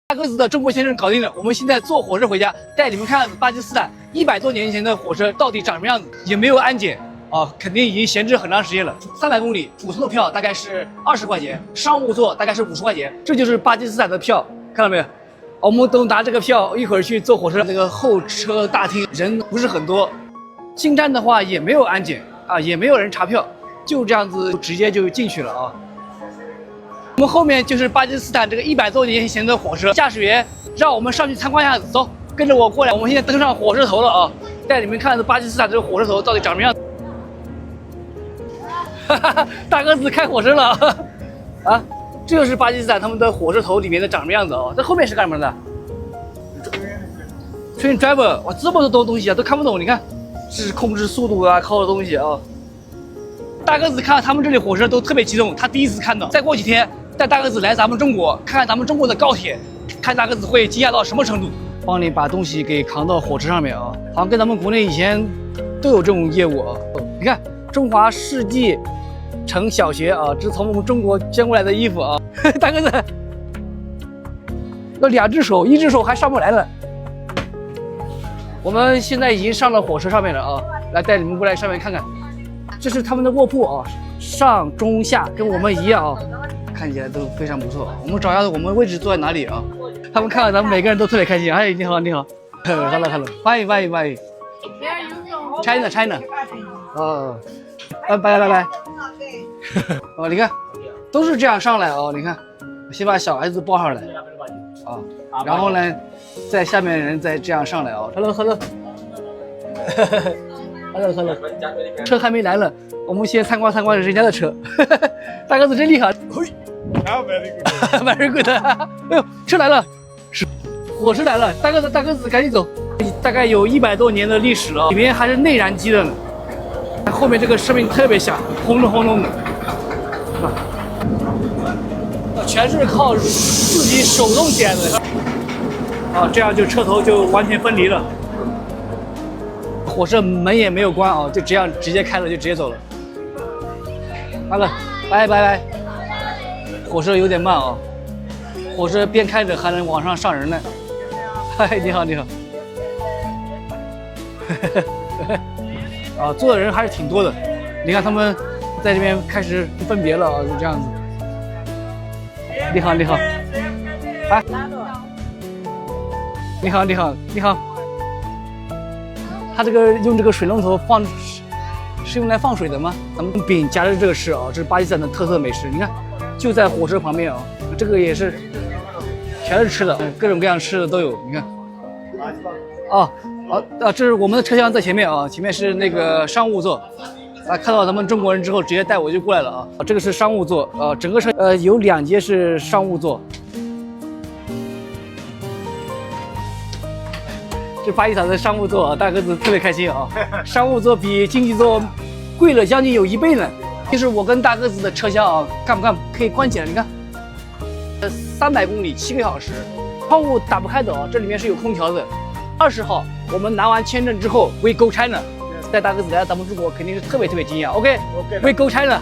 大个子的中国先生搞定了，我们现在坐火车回家，带你们看巴基斯坦100多年前的火车到底长什么样子，也没有安检啊，肯定已经闲置很长时间了。300公里，普通的票大概是20块钱，商务座大概是50块钱，这就是巴基斯坦的票，看到没有？我们都拿这个票，一会儿去坐火车，那个候车大厅人不是很多，进站的话也没有安检啊，也没有人查票，就这样子直接就进去了啊。我们后面就是巴基斯坦这个100多年前的火车，驾驶员让我们上去参观一下子，走，跟着我过来。我们现在登上火车头了啊，带你们看巴基斯坦这个火车头到底长什么样。哈哈，大个子开火车了啊！这就是巴基斯坦他们的火车头里面的长什么样子啊？这后面是干什么的 ？Train driver， 哇，这么多东西啊，都看不懂。你看，这是控制速度啊，靠的东西啊。大个子看到他们这里火车都特别激动，他第一次看到。再过几天带大个子来咱们中国，看看咱们中国的高铁，看大个子会惊讶到什么程度。帮你把东西给扛到火车上面啊，好像跟咱们国内以前都有这种业务啊。你看，中华世纪城小学啊，这是从我们中国捐过来的衣服啊。大个子要2只手，1只手还上不来了。我们现在已经上了火车上面了啊，来带你们过来上面看看。这是他们的卧铺啊，上中下跟我们一样啊，看起来都非常不错。我们找一下我们位置坐在哪里啊？他们看到咱们每个人都特别开心。哎，你好，你好，hello， 欢迎。China， 哦，拜。哦，你看，都是这样上来哦。你看，先把小孩子抱上来啊，然后呢，在下面的人再这样上来哦。Hello， 车还没来了，我们先参观人家的车。大个子真厉害。very good。哎呦，车来了，是火车来了。大个子赶紧走。大概有100多年的历史了，里面还是内燃机的呢。后面这个声音特别响，轰隆的。全是靠自己手动起来的。啊，这样就车头就完全分离了。火车门也没有关啊，就这样直接开了，就直接走了。好了，拜。火车有点慢啊，火车边开着还能往上上人呢。嗨，你好。啊，坐的人还是挺多的。你看他们在这边开始分别了啊，就这样子。你好。哎，你好。他这个用这个水龙头放，是用来放水的吗？咱们饼夹着这个吃啊，这是巴基斯坦的特色美食。你看，就在火车旁边啊，这个也是，全是吃的，各种各样吃的都有。你看，这是我们的车厢在前面啊，前面是那个商务座。啊，看到咱们中国人之后，直接带我就过来了啊。这个是商务座，整个车有2节是商务座。这巴基斯坦的商务座啊，大个子特别开心啊！商务座比经济座贵了将近有1倍呢。就是我跟大个子的车厢啊，看不看可以关起来？你看，300公里7个小时，窗户打不开的啊，这里面是有空调的。20号我们拿完签证之后 ，We go China， 带大个子来咱们中国肯定是特别惊讶。OK，We go China。